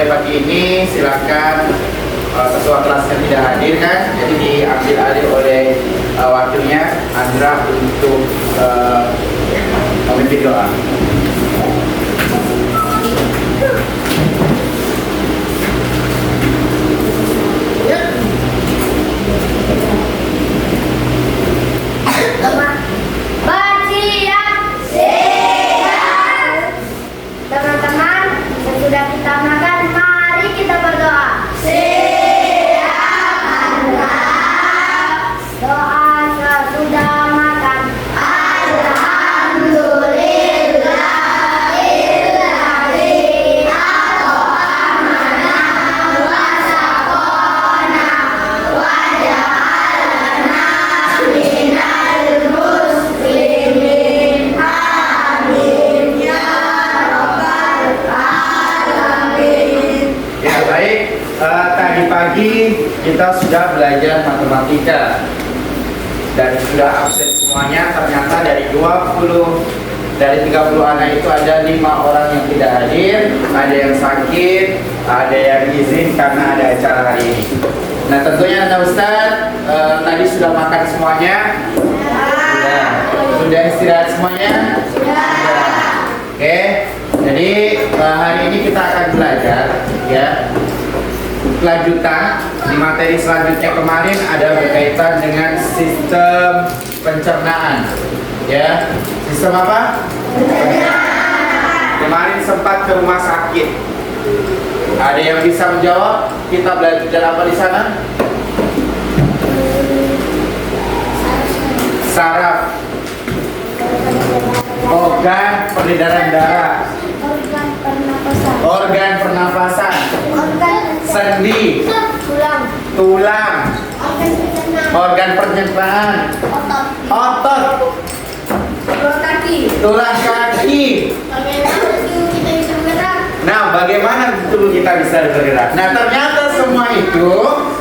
mulai pagi ini silakan ketua kelasnya tidak hadir kan, jadi diambil alih oleh wakilnya Andra untuk memimpin doa. Teman-teman, sesudah kita makan, mari kita berdoa. Doa sesudah makan. Tadi pagi kita sudah belajar matematika dan sudah absen semuanya. Ternyata dari 30 anak itu ada 5 orang yang tidak hadir, ada yang sakit, ada yang izin karena ada acara hari ini. Nah, tentunya Anda Ustadz tadi sudah makan semuanya? Sudah istirahat semuanya? Oke, jadi hari ini kita akan belajar ya. Lanjutan di materi selanjutnya kemarin ada berkaitan dengan sistem pencernaan, ya. Sistem apa? Kemarin sempat ke rumah sakit. Ada yang bisa menjawab? Kita belajar apa di sana? Saraf, organ peredaran darah, organ pernapasan, sendi, tulang, organ pencernaan, otot, tulang kaki. Nah, bagaimana tubuh kita bisa bergerak? Nah, ternyata semua itu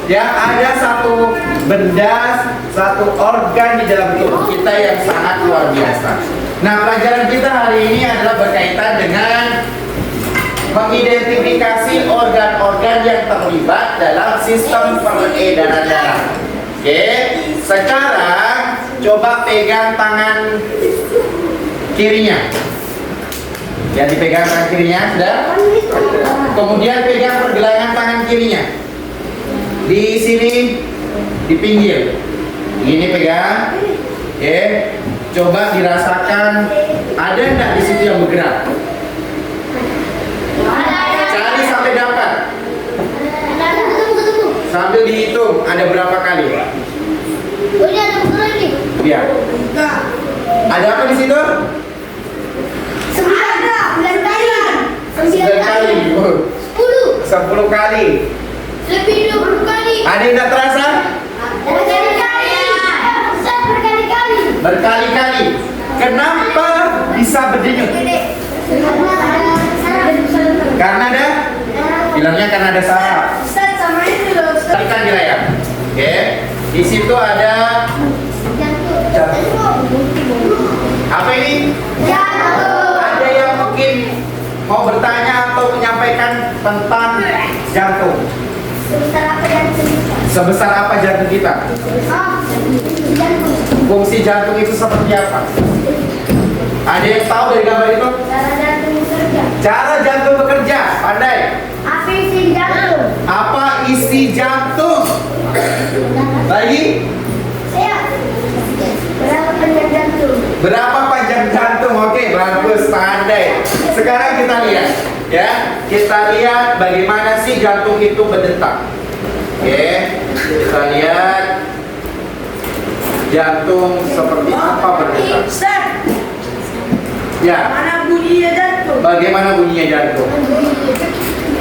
ya ada satu benda, satu organ di dalam tubuh kita yang sangat luar biasa. Nah, pelajaran kita hari ini adalah berkaitan dengan mengidentifikasi organ-organ yang terlibat dalam sistem peredaran darah. Oke, sekarang coba pegang tangan kirinya. Yang dipegang tangan kirinya sudah. Kemudian pegang pergelangan tangan kirinya. Di sini, di pinggir. Ini pegang. Oke, coba dirasakan ada enggak di situ yang bergerak? Cari sampai dapat. Sambil dihitung ada berapa kali? Iya. Ada apa di situ? 9 kali. 10 kali. Lebih 20 kali. Ada yang tidak terasa? Berkali-kali. Kenapa bisa berdenyut? Karena ada? Bilangnya karena ada saraf. Tarikan di layar. Oke. Di situ ada jantung. Apa ini? Jantung. Ada yang mungkin mau bertanya atau menyampaikan tentang jantung? Sebesar apa jantung kita? Fungsi jantung itu seperti apa? Ada yang tahu dari gambar itu? Cara jantung bekerja, pandai. Apa isi jantung? Apa isi jantung? Lagi? Berapa panjang jantung? Berapa panjang jantung? Oke, bagus, pandai. Sekarang kita lihat, ya. Kita lihat bagaimana sih jantung itu berdetak. Oke, kita lihat jantung seperti apa berdetak. Ya. Mana bunyinya jantung? Bagaimana bunyinya jantung?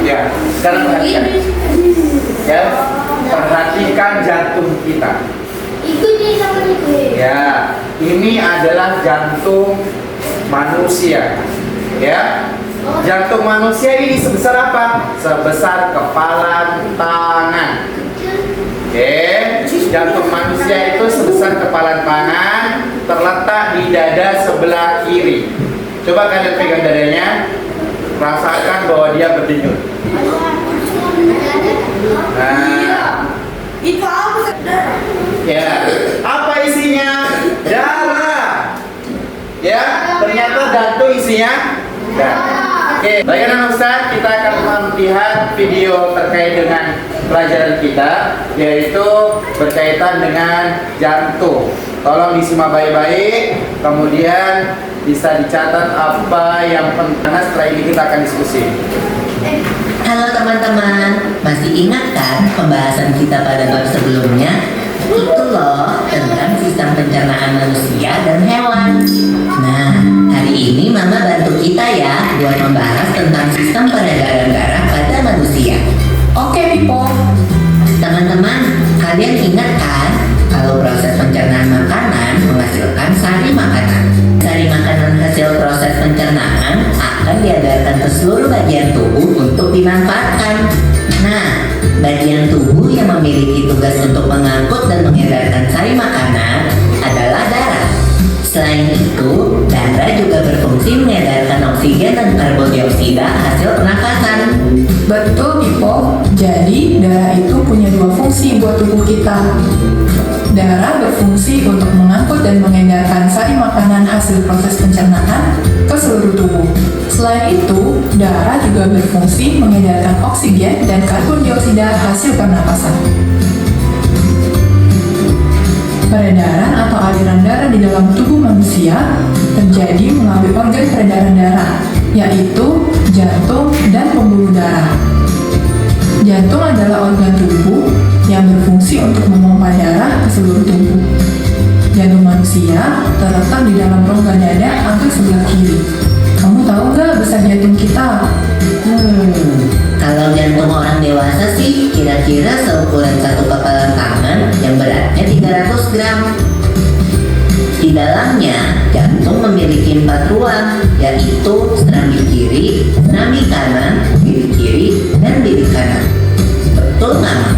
Ya, sekarang perhatikan. Ya, perhatikan jantung kita. Ikuti sama itu. Ya, ini adalah jantung manusia. Ya, jantung manusia ini sebesar apa? Sebesar kepala tangan. Oke, jantung manusia itu sebesar kepala tangan, terletak di dada sebelah kiri. Coba kalian pegang dadanya, rasakan bahwa dia berdenyut. Nah, Itu apa? ya, apa isinya? Darah. Ya, ternyata jantung isinya darah. Oke, baik anak Ustaz, kita akan melihat video terkait dengan pelajaran kita, yaitu berkaitan dengan jantung. Tolong disimak baik-baik, kemudian bisa dicatat apa yang penting. Karena setelah ini kita akan diskusi. Halo teman-teman, masih ingat kan pembahasan kita pada bab sebelumnya? Itu loh tentang sistem pencernaan manusia dan hewan. Nah, hari ini Mama bantu kita ya buat membahas tentang sistem peredaran darah pada manusia. Oke, Pipo. Teman-teman, kalian ingat kan kalau proses pencernaan makanan menghasilkan sari makanan. Sari makanan hasil proses pencernaan akan diedarkan ke seluruh bagian tubuh untuk dimanfaatkan. Nah, bagian tubuh yang memiliki tugas untuk mengangkut dan mengedarkan sari makanan adalah darah. Selain itu, darah juga berfungsi mengedarkan oksigen dan karbon dioksida hasil pernafasan. Betul, Pipo. Jadi, darah itu punya dua fungsi buat tubuh kita. Darah berfungsi untuk mengangkut dan mengedarkan sari makanan hasil proses pencernaan ke seluruh tubuh. Selain itu, darah juga berfungsi mengedarkan oksigen dan karbon dioksida hasil pernapasan. Peredaran atau aliran darah di dalam tubuh manusia terjadi melalui organ peredaran darah, yaitu jantung dan pembuluh darah. Jantung adalah organ tubuh yang berfungsi untuk memompa darah ke seluruh tubuh. Jantung manusia terletak di dalam rongga dada hampir sebelah kiri. Kamu tahu nggak besar jantung kita? Kalau jantung orang dewasa sih kira-kira seukuran satu kepalan tangan yang beratnya 300 gram. Di dalamnya, jantung memiliki 4 ruang, yaitu serambi kiri, serambi kanan, bilik kiri, dan bilik kanan. Betul nggak, Ma?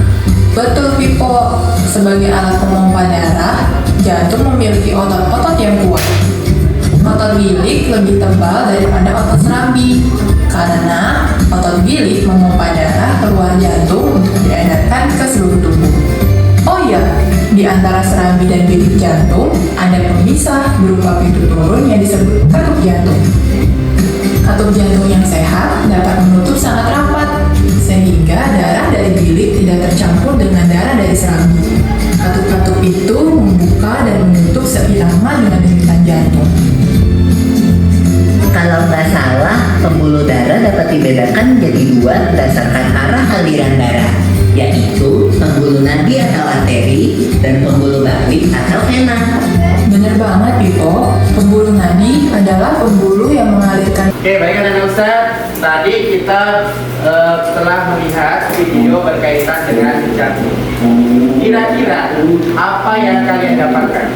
Betul, Pipo. Sebagai alat pemompa darah, jantung memiliki otot-otot yang kuat. Otot bilik lebih tebal daripada otot serambi, karena otot bilik memompa darah keluar jantung untuk diedarkan ke seluruh tubuh. Oh iya, di antara serambi dan bilik jantung ada pemisah berupa pintu turun yang disebut katup jantung. Katup jantung yang sehat dapat menutup sangat rapat, sehingga darah dari bilik tidak tercampur dengan darah dari serambi. Katup-katup itu membuka dan menutup seirama dengan denyutan jantung. Kalau nggak salah, pembuluh darah dapat dibedakan menjadi 2 berdasarkan arah aliran darah, yaitu pembuluh nadi atau arteri dan pembuluh balik atau vena. Bener banget, Pipo. Pembuluh nadi adalah pembuluh yang mengalirkan. Oke, baik anak Ustaz. Tadi kita telah melihat video berkaitan dengan jantung. Kira-kira apa yang kalian dapatkan?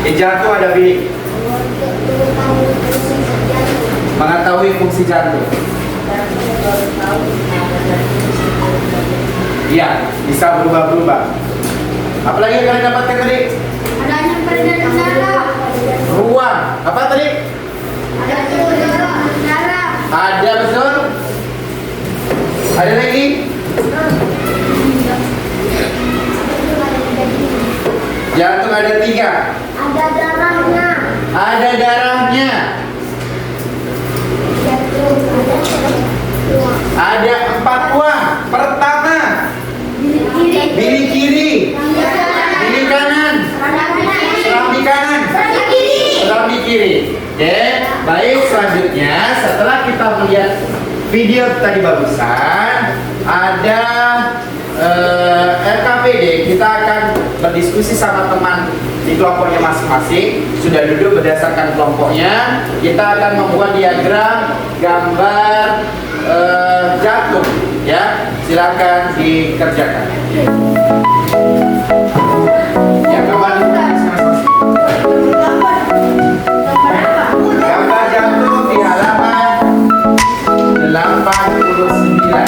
Di jantung ada bilik. Mengetahui fungsi jantung. Iya, bisa berubah-berubah. Apalagi yang kalian dapatkan tadi? Adanya peredaran darah. Ruang. Apa tadi? Ada peredaran darah. Ada, betul. Ada lagi? Jantung ada 3. Ada darahnya. Ada darahnya. Jantung ada Ada 4 ruang. Pertama, bilik kiri. bilik kiri, bilik kanan, serambi kanan, serambi kiri. Oke, baik. Selanjutnya, setelah kita melihat video tadi barusan, ada RKPD. Kita akan berdiskusi sama teman di kelompoknya masing-masing. Sudah duduk berdasarkan kelompoknya. Kita akan membuat diagram gambar jantung. Ya, silakan dikerjakan. Ya, gambar gambar jantung di halaman 89. Ya.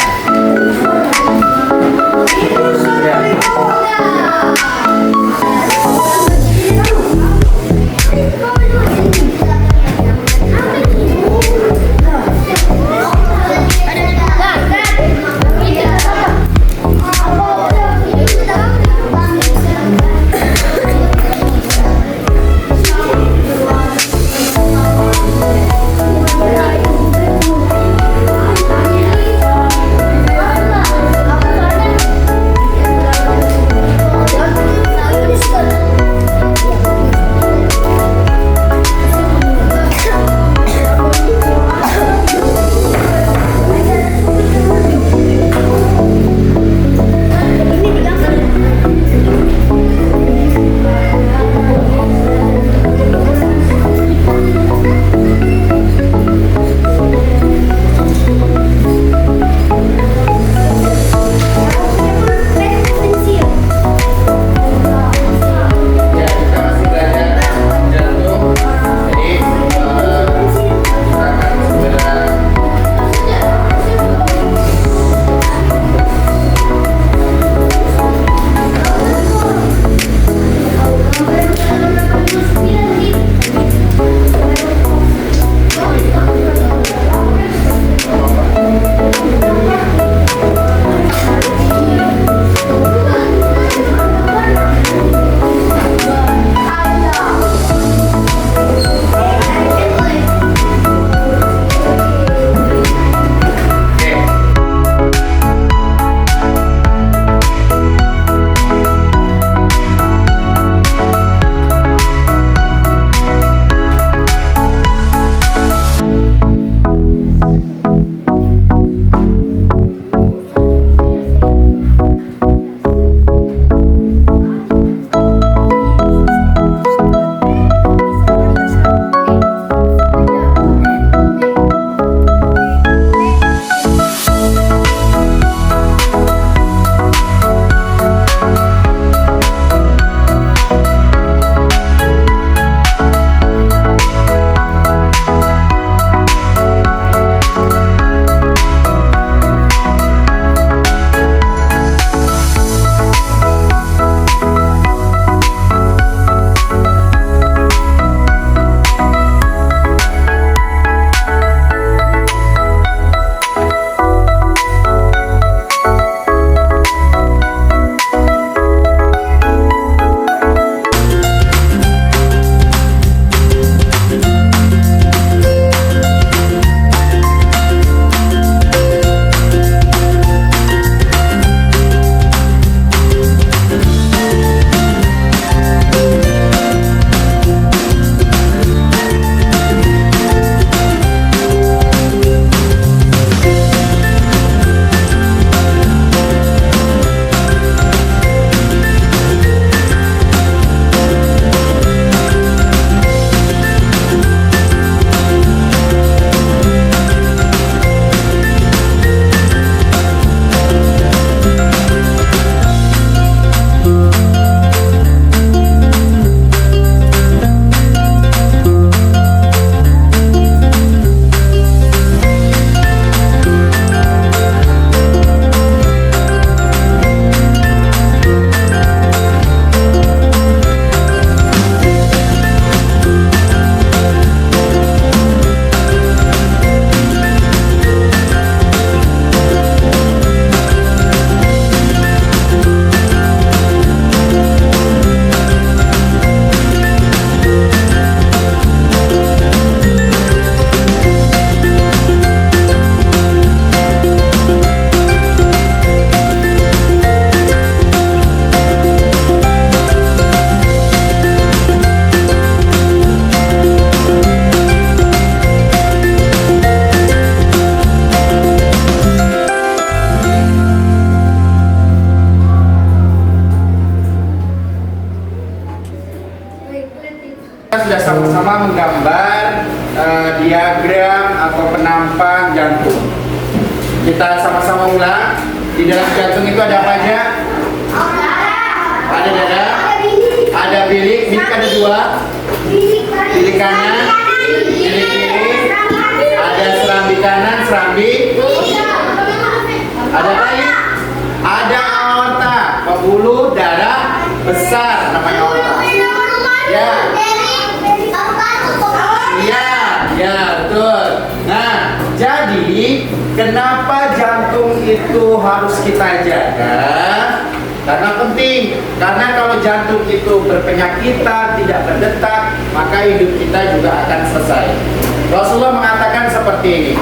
sama-sama menggambar diagram atau penampang jantung. Kita sama-sama ulang. Di dalam jantung itu ada apa aja? Ada dada, ada bilik. Bilik ada dua. Bilik kanan, bilik kiri. Ada serambi kanan, serambi. Ada apa lagi? Ada aorta, pembuluh darah besar namanya aorta. Ya. Iya, ya betul. Nah, jadi kenapa jantung itu harus kita jaga? Karena penting. Karena kalau jantung itu berpenyakitan, tidak berdetak, maka hidup kita juga akan selesai. Rasulullah mengatakan seperti ini,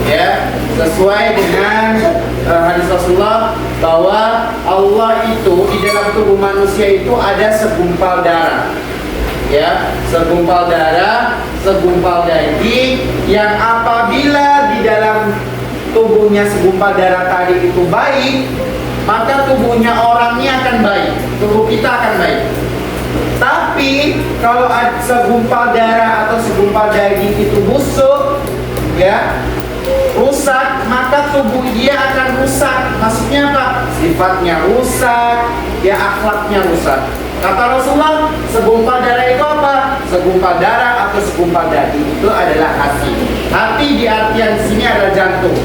ya, sesuai dengan hadis Rasulullah bahwa Allah itu di dalam tubuh manusia itu ada segumpal darah. Ya, segumpal darah, segumpal daging yang apabila di dalam tubuhnya segumpal darah tadi itu baik, maka tubuhnya orangnya akan baik, tubuh kita akan baik. Tapi kalau segumpal darah atau segumpal daging itu busuk, ya, rusak, maka tubuh dia akan rusak. Maksudnya apa? Sifatnya rusak, ya akhlaknya rusak. Kata Rasulullah, segumpal darah itu apa? Segumpal darah atau segumpal daging itu adalah hati. Hati di artian sini adalah jantung,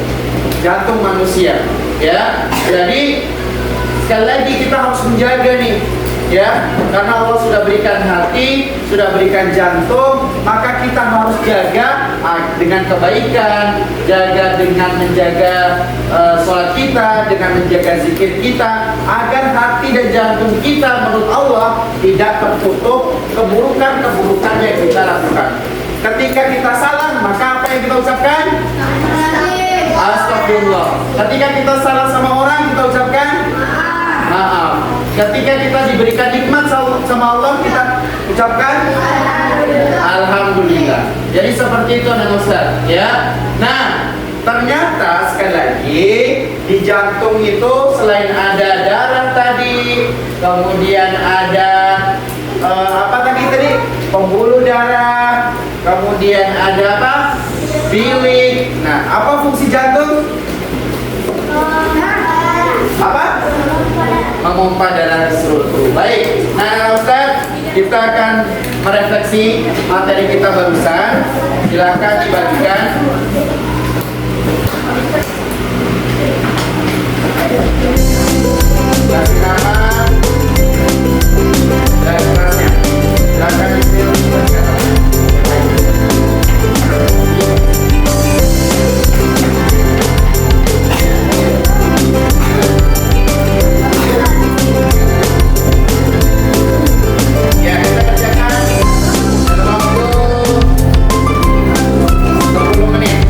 jantung manusia. Ya, jadi sekali lagi kita harus menjaga nih, ya, karena Allah sudah berikan hati, sudah berikan jantung, maka kita harus jaga dengan kebaikan, jaga dengan menjaga sholat kita, dengan menjaga zikir kita, agar hati dan jantung kita menurut Allah tidak tertutup keburukan-keburukan yang kita lakukan. Ketika kita salah, maka apa yang kita ucapkan? Astagfirullah. Ketika kita salah sama orang, kita ucapkan maaf. Ketika kita diberikan nikmat sama Allah, kita ucapkan Alhamdulillah. Jadi seperti itu anak Ustaz, ya. Nah, ternyata sekali lagi di jantung itu selain ada darah tadi, kemudian ada apa tadi? Pembuluh darah, kemudian ada apa? Bilik. Nah, apa fungsi jantung? Apa? Memompa darah ke seluruh tubuh. Baik. Nah, Ustaz, kita akan merefleksi materi kita barusan. Silakan dibagikan. Kasih nama dan kelasnya. Silakan dipilih. Ya, kita kerjakan dalam waktu 10 menit.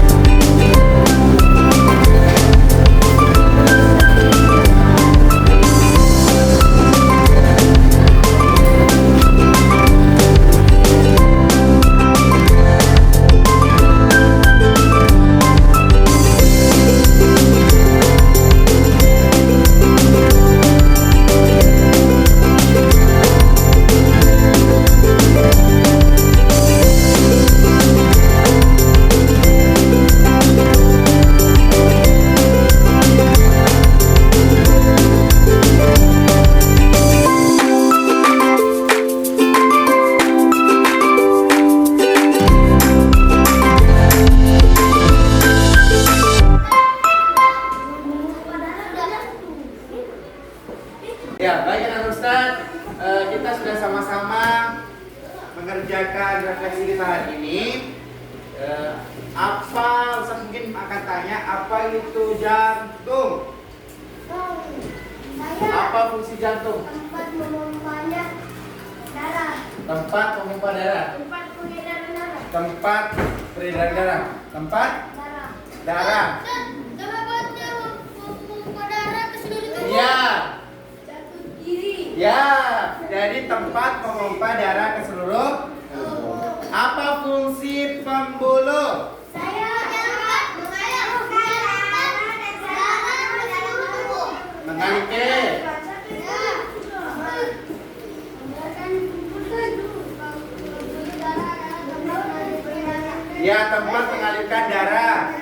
Ya, baik anak Ustaz, kita sudah sama-sama mengerjakan refleksi kita hari ini. Apa, Ustaz mungkin akan tanya, apa itu jantung? Apa fungsi jantung? Tempat memompanya darah. Tempat memompa darah. Tempat pengedaran darah. Tempat peredaran darah. Tempat Darah. darah. Tempatnya memompa darah ke seluruh tubuh. Iya. Jantung kiri. Ya, jadi tempat memompa darah ke seluruh. Apa fungsi pembuluh? Saya dapat mengalirkan darah ke dalam tubuh. Mengalirkan. Ya, tempat mengalirkan darah.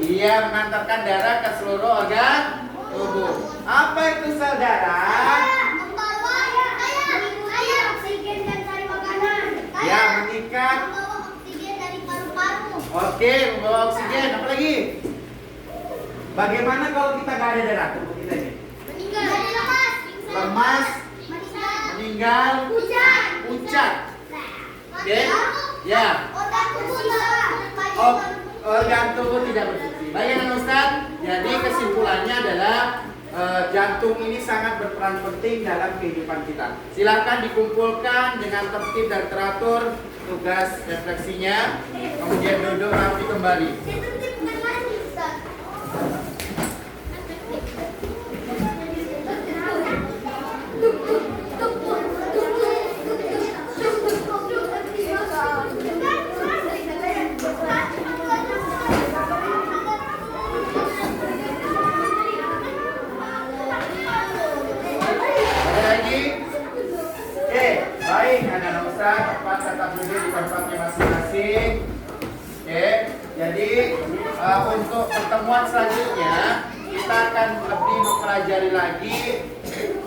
Ia mengantarkan darah ke seluruh organ tubuh. Apa itu sel darah? Oksigen dan cari makanan. Ya, mengikat. Membawa oksigen dari paru-paru. Oke, membawa oksigen. Apa lagi? Bagaimana kalau kita nggak ada darah tubuh kita ini? Meninggal. Lemas. Lemas, meninggal, pucat. Oke? Ya. Organ tubuh tidak berfungsi. Baik anak Ustaz. Jadi kesimpulannya adalah jantung ini sangat berperan penting dalam kehidupan kita. Silakan dikumpulkan dengan tertib dan teratur tugas refleksinya. Kemudian duduk rapi kembali. Ada lagi? Oke, baik anak-anak Ustaz, tempat tetap duduk di tempatnya masing-masing. Oke, jadi untuk pertemuan selanjutnya kita akan lebih mempelajari lagi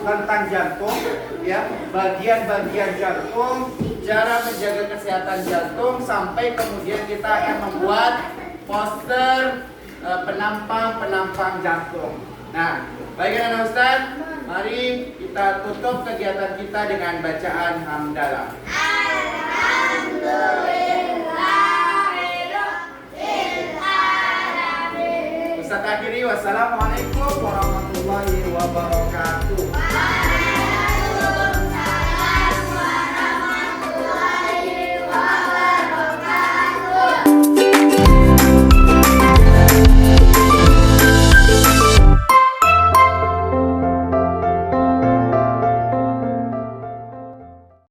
tentang jantung, ya, bagian-bagian jantung, cara menjaga kesehatan jantung, sampai kemudian kita akan membuat poster penampang jantung. Nah, baik anak Ustaz, mari kita tutup kegiatan kita dengan bacaan hamdalah. Ustaz akhiri, wassalamualaikum warahmatullahi wabarakatuh.